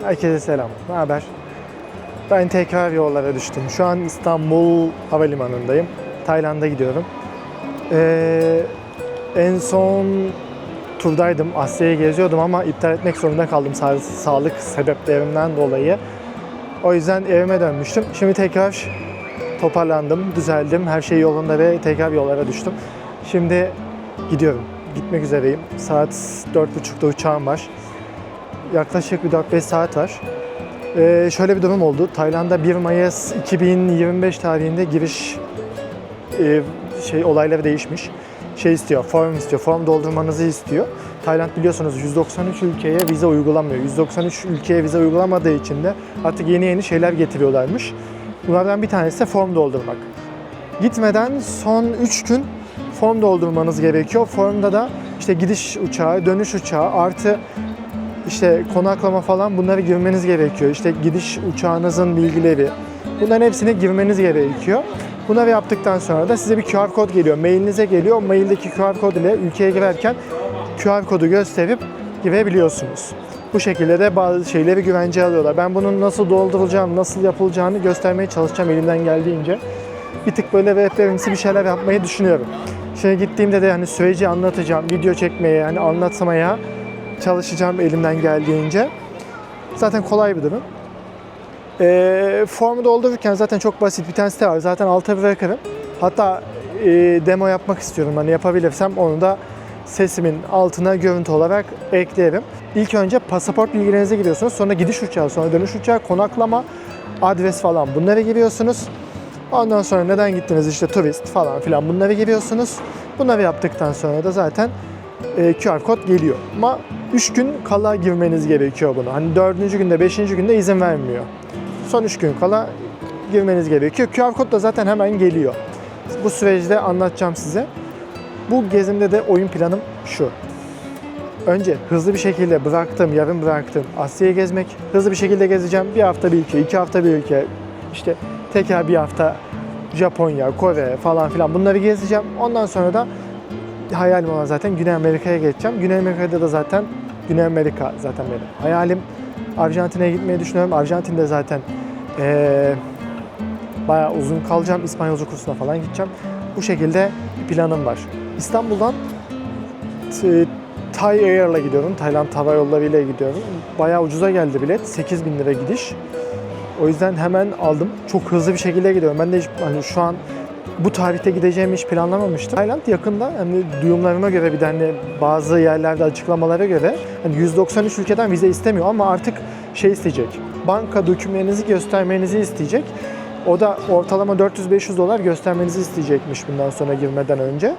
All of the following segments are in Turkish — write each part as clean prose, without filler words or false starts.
Herkese selam. Ne haber? Ben tekrar yollara düştüm. Şu an İstanbul Havalimanı'ndayım. Tayland'a gidiyorum. En son turdaydım. Asya'yı geziyordum ama iptal etmek zorunda kaldım sağlık sebeplerimden dolayı. O yüzden evime dönmüştüm. Şimdi tekrar toparlandım, düzeldim. Her şey yolunda ve tekrar yollara düştüm. Şimdi gidiyorum. Gitmek üzereyim. Saat 4.30'da uçağım var. Yaklaşık bir 4-5 saat var. Şöyle bir durum oldu. Tayland'a 1 Mayıs 2025 tarihinde giriş olayları değişmiş. Form istiyor. Form doldurmanızı istiyor. Tayland biliyorsunuz 193 ülkeye vize uygulamıyor. 193 ülkeye vize uygulamadığı için de artık yeni şeyler getiriyorlarmış. Bunlardan bir tanesi de form doldurmak. Gitmeden son 3 gün form doldurmanız gerekiyor. Formda da işte gidiş uçağı, dönüş uçağı artı İşte konaklama falan bunları girmeniz gerekiyor. İşte gidiş uçağınızın bilgileri. Bunların hepsine girmeniz gerekiyor. Bunları yaptıktan sonra da size bir QR kod geliyor. Mailinize geliyor. Maildeki QR kod ile ülkeye girerken QR kodu gösterip girebiliyorsunuz. Bu şekilde de bazı şeyleri güvenceye alıyorlar. Ben bunun nasıl doldurulacağını, nasıl yapılacağını göstermeye çalışacağım elimden geldiğince. Bir tık böyle rehberimsi bir şeyler yapmayı düşünüyorum. Şimdi gittiğimde de hani süreci anlatacağım, video çekmeye, yani anlatmaya çalışacağım elimden geldiğince. Zaten kolay bir durum. Formu doldururken zaten çok basit bir tane site var. Zaten alta bırakırım. Hatta demo yapmak istiyorum. Hani yapabilirsem onu da sesimin altına görüntü olarak eklerim. İlk önce pasaport bilgilerinize giriyorsunuz. Sonra gidiş uçağı, sonra dönüş uçağı, konaklama, adres falan bunları giriyorsunuz. Ondan sonra neden gittiniz, işte turist falan filan bunları giriyorsunuz. Bunları yaptıktan sonra da zaten QR kod geliyor. Ama 3 gün kala girmeniz gerekiyor bunu. Hani 4. günde, 5. günde izin vermiyor. Son 3 gün kala girmeniz gerekiyor. QR kod da zaten hemen geliyor. Bu süreçte anlatacağım size. Bu gezimde de oyun planım şu. Önce hızlı bir şekilde yarım bıraktım Asya'yı gezmek. Hızlı bir şekilde gezeceğim. Bir hafta bir ülke, 2 hafta bir ülke. İşte tekrar bir hafta Japonya, Kore falan filan bunları gezeceğim. Ondan sonra da hayalim olan zaten Güney Amerika'ya geçeceğim. Güney Amerika'da da Güney Amerika zaten benim hayalim. Arjantin'e gitmeyi düşünüyorum. Arjantin'de zaten bayağı uzun kalacağım. İspanyolca kursuna falan gideceğim. Bu şekilde bir planım var. İstanbul'dan Thai Air'la gidiyorum. Tayland Hava Yolları ile gidiyorum. Bayağı ucuza geldi bilet. 8.000 lira gidiş. O yüzden hemen aldım. Çok hızlı bir şekilde gidiyorum. Ben de hani şu an bu tarihte gideceğimi hiç planlamamıştım. Tayland yakında, hani duyumlarıma göre, bir de hani bazı yerlerde açıklamalara göre hani 193 ülkeden vize istemiyor ama artık isteyecek. Banka dokümanınızı göstermenizi isteyecek. O da ortalama 400-500 dolar göstermenizi isteyecekmiş bundan sonra girmeden önce.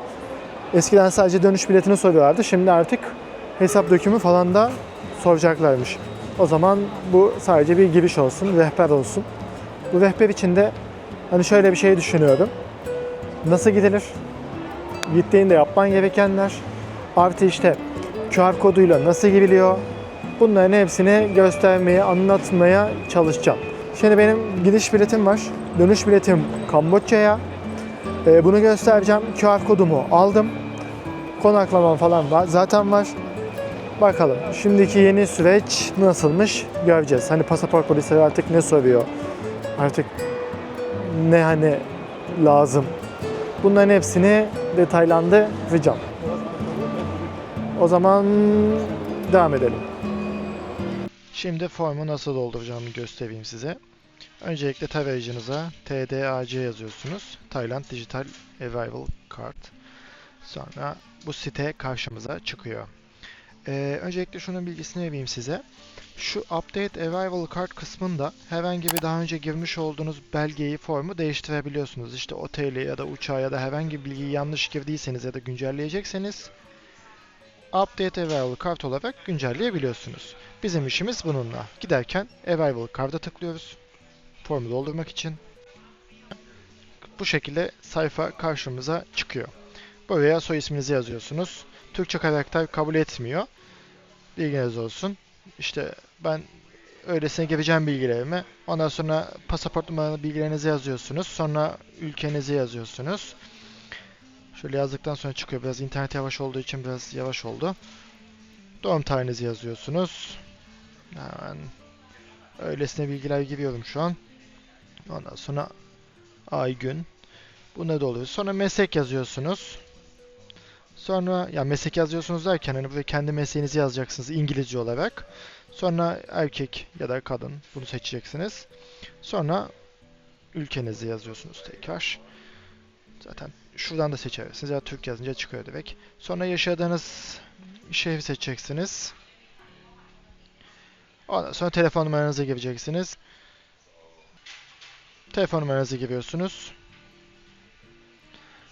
Eskiden sadece dönüş biletini soruyorlardı. Şimdi artık hesap dökümü falan da soracaklarmış. O zaman bu sadece bir giriş olsun, rehber olsun. Bu rehber için de hani şöyle bir şey düşünüyorum. Nasıl gidilir? Gittiğinde yapman gerekenler. Artı işte QR koduyla nasıl giriliyor? Bunların hepsini göstermeye, anlatmaya çalışacağım. Şimdi benim gidiş biletim var. Dönüş biletim Kamboçya'ya. Bunu göstereceğim. QR kodumu aldım. Konaklamam falan var. Zaten var. Bakalım. Şimdiki yeni süreç nasılmış göreceğiz. Hani pasaport polisleri artık ne soruyor? Artık ne hani lazım? Bunların hepsini detaylandıracağım. O zaman devam edelim. Şimdi formu nasıl dolduracağımı göstereyim size. Öncelikle tarayıcınıza TDAC yazıyorsunuz. Thailand Digital Arrival Card. Sonra bu site karşımıza çıkıyor. Öncelikle şunun bilgisini vereyim size. Şu Update Arrival Card kısmında herhangi bir daha önce girmiş olduğunuz belgeyi, formu değiştirebiliyorsunuz. İşte oteli ya da uçağı ya da herhangi bir bilgiyi yanlış girdiyseniz ya da güncelleyecekseniz Update Arrival Card olarak güncelleyebiliyorsunuz. Bizim işimiz bununla. Giderken Arrival Card'a tıklıyoruz. Formu doldurmak için. Bu şekilde sayfa karşımıza çıkıyor. Buraya soy isminizi yazıyorsunuz. Türkçe karakter kabul etmiyor. Bilginiz olsun. İşte ben öylesine gireceğim bilgilerimi. Ondan sonra pasaport numaralı bilgilerinizi yazıyorsunuz. Sonra ülkenizi yazıyorsunuz. Şöyle yazdıktan sonra çıkıyor. Biraz internet yavaş olduğu için biraz yavaş oldu. Doğum tarihinizi yazıyorsunuz. Hemen Öylesine bilgiler giriyorum şu an. Ondan sonra ay, gün. Bu ne de oluyor? Sonra meslek yazıyorsunuz. Sonra ya meslek yazıyorsunuz derken hani burada kendi mesleğinizi yazacaksınız İngilizce olarak. Sonra erkek ya da kadın bunu seçeceksiniz. Sonra ülkenizi yazıyorsunuz tekrar. Zaten şuradan da seçersiniz ya Türk yazınca çıkıyor direkt. Sonra yaşadığınız şehri seçeceksiniz. Ondan sonra telefon numaranızı gireceksiniz. Telefon numaranızı giriyorsunuz.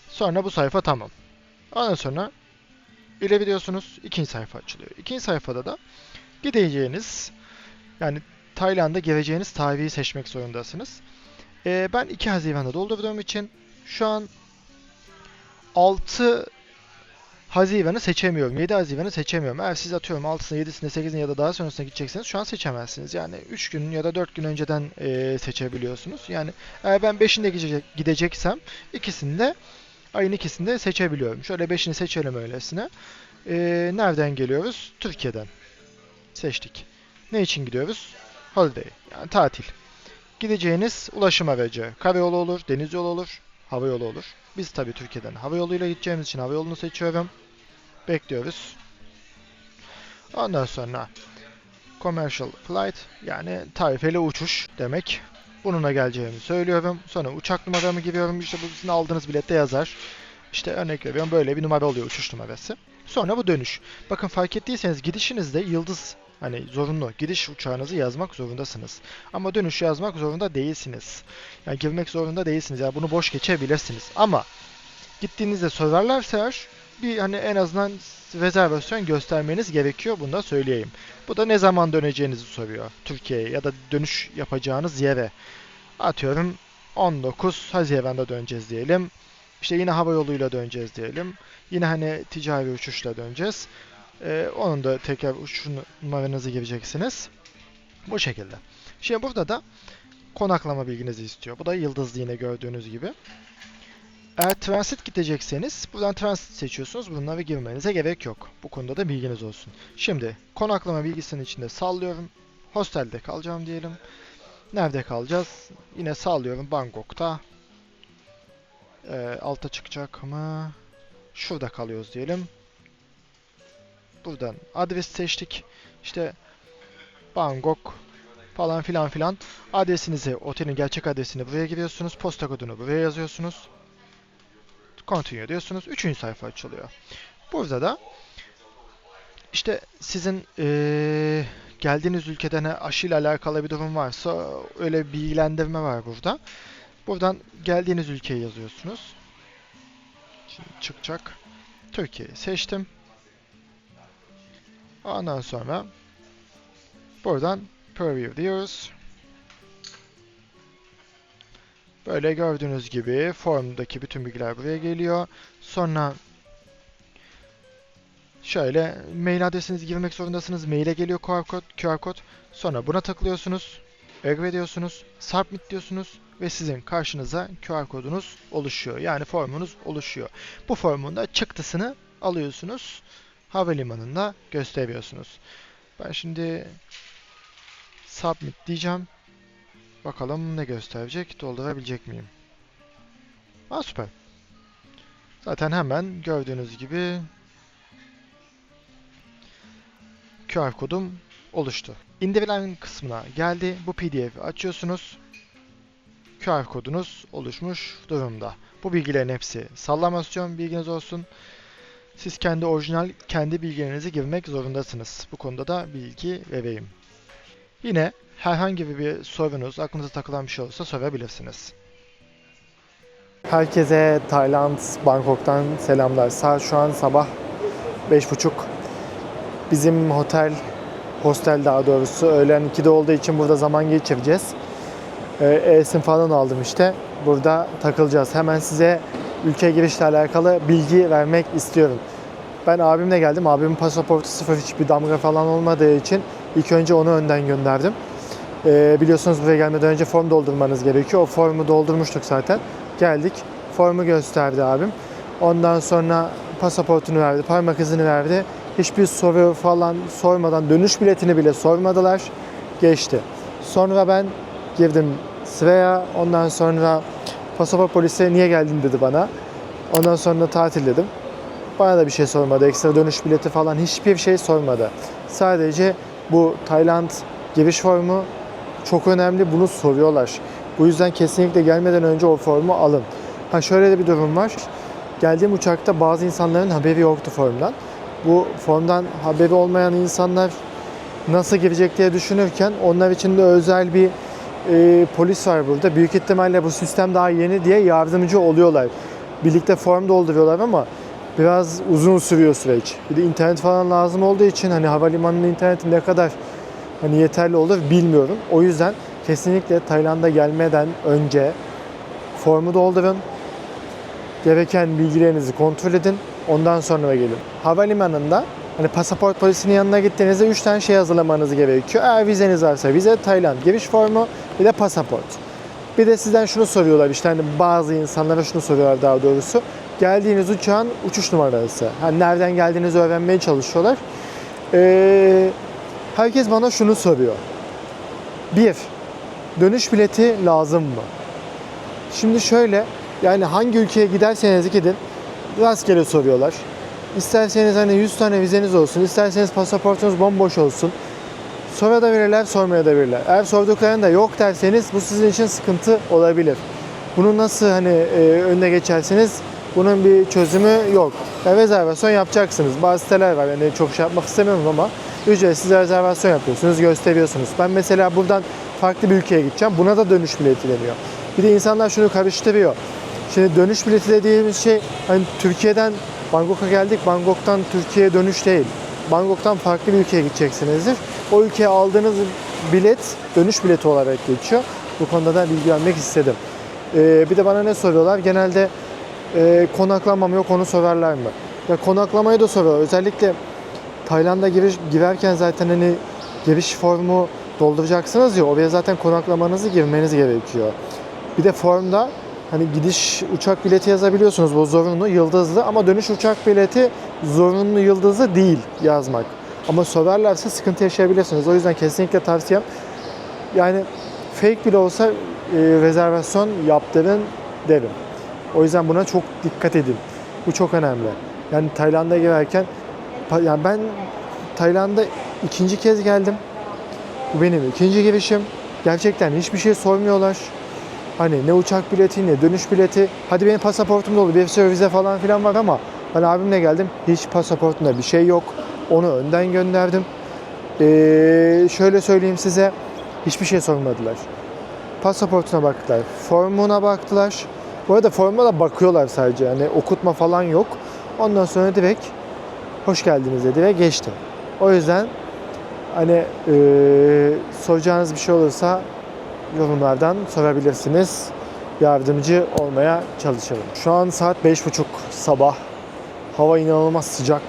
Sonra bu sayfa tamam. Ondan sonra ileri diyorsunuz. İkinci sayfa açılıyor. İkinci sayfada da gideceğiniz yani Tayland'a geleceğiniz tarihi seçmek zorundasınız. Ben 2 Haziran'da doldurduğum için şu an 6 Haziran'ı seçemiyorum. 7 Haziran'ı seçemiyorum. Eğer siz atıyorum 6'sında, 7'sinde, 8'inde ya da daha sonrasında gidecekseniz şu an seçemezsiniz. Yani 3 gün ya da 4 gün önceden seçebiliyorsunuz. Yani eğer ben 5'inde gideceksem ayın ikisinde seçebiliyorum. Şöyle 5'ini seçelim öylesine. Nereden geliyoruz? Türkiye'den. Seçtik. Ne için gidiyoruz? Holiday. Yani tatil. Gideceğiniz ulaşım aracı. Karayolu olur, deniz yolu olur, hava yolu olur. Biz tabii Türkiye'den hava yoluyla gideceğimiz için hava yolunu seçiyorum. Bekliyoruz. Ondan sonra commercial flight yani tarifeli uçuş demek. Bununla geleceğimi söylüyorum. Sonra uçak numaramı giriyorum. İşte bu sizin aldığınız bilette yazar. İşte örnek veriyorum böyle bir numara oluyor uçuş numarası. Sonra bu dönüş. Bakın fark ettiyseniz gidişinizde yıldız hani zorunlu. Gidiş uçağınızı yazmak zorundasınız. Ama dönüş yazmak zorunda değilsiniz. Yani girmek zorunda değilsiniz. Yani bunu boş geçebilirsiniz. Ama gittiğinizde sorarlarsa eğer bir hani en azından rezervasyon göstermeniz gerekiyor. Bunu da söyleyeyim. Bu da ne zaman döneceğinizi soruyor Türkiye'ye ya da dönüş yapacağınız yere. Atıyorum 19 Haziran'da döneceğiz diyelim. İşte yine hava yoluyla döneceğiz diyelim. Yine hani ticari uçuşla döneceğiz. Onun da tekrar uçuş numaranızı gireceksiniz. Bu şekilde. Şimdi burada da konaklama bilginizi istiyor. Bu da yıldızlı yine gördüğünüz gibi. Eğer transit gidecekseniz buradan transit seçiyorsunuz. Bunları girmenize gerek yok. Bu konuda da bilginiz olsun. Şimdi konaklama bilgisinin içinde sallıyorum. Hostelde kalacağım diyelim. Nerede kalacağız? Yine sallıyorum Bangkok'ta. Alta çıkacak mı? Şurada kalıyoruz diyelim. Buradan adres seçtik. İşte Bangkok falan filan filan. Adresinizi, otelin gerçek adresini buraya giriyorsunuz. Posta kodunu buraya yazıyorsunuz. Continue diyorsunuz. Üçüncü sayfa açılıyor. Burada da işte sizin geldiğiniz ülkeden aşıyla alakalı bir durum varsa öyle bir bilgilendirme var burada. Buradan geldiğiniz ülkeyi yazıyorsunuz. Şimdi çıkacak. Türkiye'yi seçtim. Ondan sonra buradan preview diyoruz. Böyle gördüğünüz gibi formdaki bütün bilgiler buraya geliyor. Sonra şöyle mail adresinizi girmek zorundasınız. Maile geliyor QR kod. Sonra buna tıklıyorsunuz. Agree diyorsunuz. Submit diyorsunuz. Ve sizin karşınıza QR kodunuz oluşuyor. Yani formunuz oluşuyor. Bu formun da çıktısını alıyorsunuz. Havalimanında gösteriyorsunuz. Ben şimdi submit diyeceğim. Bakalım ne gösterecek? Doldurabilecek miyim? Süper. Zaten hemen gördüğünüz gibi QR kodum oluştu. İndirilen kısmına geldi. Bu PDF'i açıyorsunuz. QR kodunuz oluşmuş durumda. Bu bilgilerin hepsi sallamasyon, bilginiz olsun. Siz kendi bilgilerinizi girmek zorundasınız. Bu konuda da bilgi vereyim. Yine herhangi bir sorunuz, aklınıza takılan bir şey olursa sorabilirsiniz. Herkese Tayland, Bangkok'tan selamlar. Saat şu an sabah 5.30. Bizim hostel daha doğrusu öğlen 2'de olduğu için burada zaman geçireceğiz. E-sim falan aldım işte. Burada takılacağız. Hemen size ülke girişle alakalı bilgi vermek istiyorum. Ben abimle geldim. Abimin pasaportu sıfır, hiçbir damga falan olmadığı için ilk önce onu önden gönderdim. Biliyorsunuz buraya gelmeden önce form doldurmanız gerekiyor. O formu doldurmuştuk zaten. Geldik. Formu gösterdi abim. Ondan sonra pasaportunu verdi, parmak izini verdi. Hiçbir soru falan sormadan dönüş biletini bile sormadılar. Geçti. Sonra ben girdim sıraya. Ondan sonra pasaport polisi niye geldin dedi bana. Ondan sonra tatil dedim. Bana da bir şey sormadı. Ekstra dönüş bileti falan hiçbir şey sormadı. Sadece bu Tayland giriş formu çok önemli. Bunu soruyorlar. Bu yüzden kesinlikle gelmeden önce o formu alın. Ha şöyle de bir durum var. Geldiğim uçakta bazı insanların haberi yoktu formdan. Bu formdan haberi olmayan insanlar nasıl girecek diye düşünürken onlar için de özel bir polis var burada. Büyük ihtimalle bu sistem daha yeni diye yardımcı oluyorlar. Birlikte form dolduruyorlar ama biraz uzun sürüyor süreç. Bir de internet falan lazım olduğu için hani havalimanının interneti ne kadar hani yeterli olur bilmiyorum. O yüzden kesinlikle Tayland'a gelmeden önce formu doldurun. Gereken bilgilerinizi kontrol edin. Ondan sonra gelin. Havalimanında hani pasaport polisinin yanına gittiğinizde 3 tane şey hazırlamanız gerekiyor. Eğer vizeniz varsa vize, Tayland giriş formu, bir de pasaport. Bir de sizden şunu soruyorlar işte hani bazı insanlara şunu soruyorlar daha doğrusu. Geldiğiniz uçağın uçuş numarası. Hani nereden geldiğinizi öğrenmeye çalışıyorlar. Herkes bana şunu soruyor. 1. Dönüş bileti lazım mı? Şimdi şöyle yani hangi ülkeye giderseniz gidin rastgele soruyorlar. İsterseniz hani 100 tane vizeniz olsun, isterseniz pasaportunuz bomboş olsun. Sonra da verirler, sormaya da verirler. Eğer sorduklarında yok derseniz bu sizin için sıkıntı olabilir. Bunu nasıl hani önüne geçersiniz? Bunun bir çözümü yok. Rezervasyon yapacaksınız. Bazı siteler var. Yani çok şey yapmak istemiyorum ama ücretsiz rezervasyon yapıyorsunuz, gösteriyorsunuz. Ben mesela buradan farklı bir ülkeye gideceğim. Buna da dönüş bileti deniyor. Bir de insanlar şunu karıştırıyor. Şimdi dönüş bileti dediğimiz şey hani Türkiye'den Bangkok'a geldik. Bangkok'tan Türkiye'ye dönüş değil. Bangkok'tan farklı bir ülkeye gideceksinizdir. O ülkeye aldığınız bilet dönüş bileti olarak geçiyor. Bu konuda da bilgi vermek istedim. Bir de bana ne soruyorlar? Genelde konaklamam yok, onu sorarlar mı? Ya konaklamayı da soruyorlar. Özellikle Tayland'a girerken zaten hani giriş formu dolduracaksınız ya, oraya zaten konaklamanızı girmeniz gerekiyor. Bir de formda hani gidiş uçak bileti yazabiliyorsunuz, bu zorunlu yıldızlı, ama dönüş uçak bileti zorunlu yıldızlı değil yazmak. Ama sorarlarsa sıkıntı yaşayabilirsiniz. O yüzden kesinlikle tavsiyem yani fake bile olsa rezervasyon yaptırın derim. O yüzden buna çok dikkat edin. Bu çok önemli. Yani Tayland'a girerken yani ben Tayland'a ikinci kez geldim. Bu benim ikinci girişim. Gerçekten hiçbir şey sormuyorlar. Hani ne uçak bileti ne dönüş bileti. Hadi benim pasaportum dolu, bir sürü vize falan filan var ama ben abimle geldim. Hiç pasaportumda bir şey yok. Onu önden gönderdim. Şöyle söyleyeyim size. Hiçbir şey sormadılar. Pasaportuna baktılar. Formuna baktılar. Bu arada formuna da bakıyorlar sadece. Yani okutma falan yok. Ondan sonra direkt hoş geldiniz dedi ve geçti. O yüzden hani soracağınız bir şey olursa yorumlardan sorabilirsiniz. Yardımcı olmaya çalışalım. Şu an saat 5.30 sabah. Hava inanılmaz sıcak.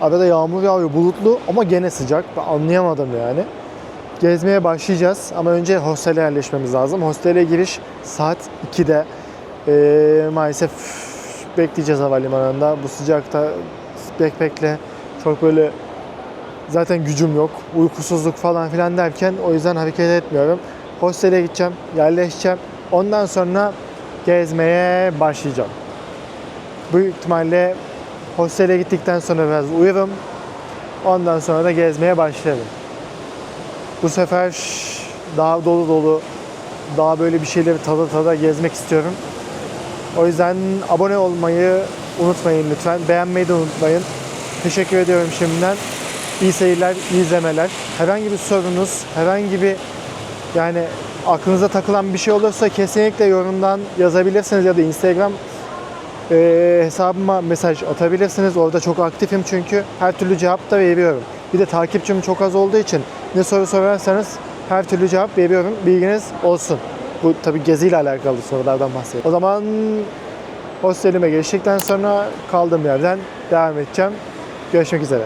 Arada yağmur yağıyor, bulutlu ama gene sıcak. Ben anlayamadım yani. Gezmeye başlayacağız ama önce hostele yerleşmemiz lazım. Hostele giriş saat 2'de. Maalesef bekleyeceğiz havalimanında. Bu sıcakta backpack'le çok böyle zaten gücüm yok. Uykusuzluk falan filan derken o yüzden hareket etmiyorum. Hostele gideceğim, yerleşeceğim. Ondan sonra gezmeye başlayacağım. Büyük ihtimalle hostele gittikten sonra biraz uyurum. Ondan sonra da gezmeye başlarım. Bu sefer daha dolu dolu, daha böyle bir şeyleri tada gezmek istiyorum. O yüzden abone olmayı unutmayın lütfen. Beğenmeyi de unutmayın. Teşekkür ediyorum şimdiden. İyi seyirler, iyi izlemeler. Herhangi bir sorunuz, herhangi bir yani aklınıza takılan bir şey olursa kesinlikle yorumdan yazabilirsiniz ya da Instagram hesabıma mesaj atabilirsiniz. Orada çok aktifim çünkü her türlü cevap da veriyorum. Bir de takipçim çok az olduğu için ne soru sorarsanız her türlü cevap veriyorum. Bilginiz olsun. Bu tabii geziyle alakalı sorulardan bahsediyorum. O zaman hostelime geçtikten sonra kaldığım yerden devam edeceğim. Görüşmek üzere.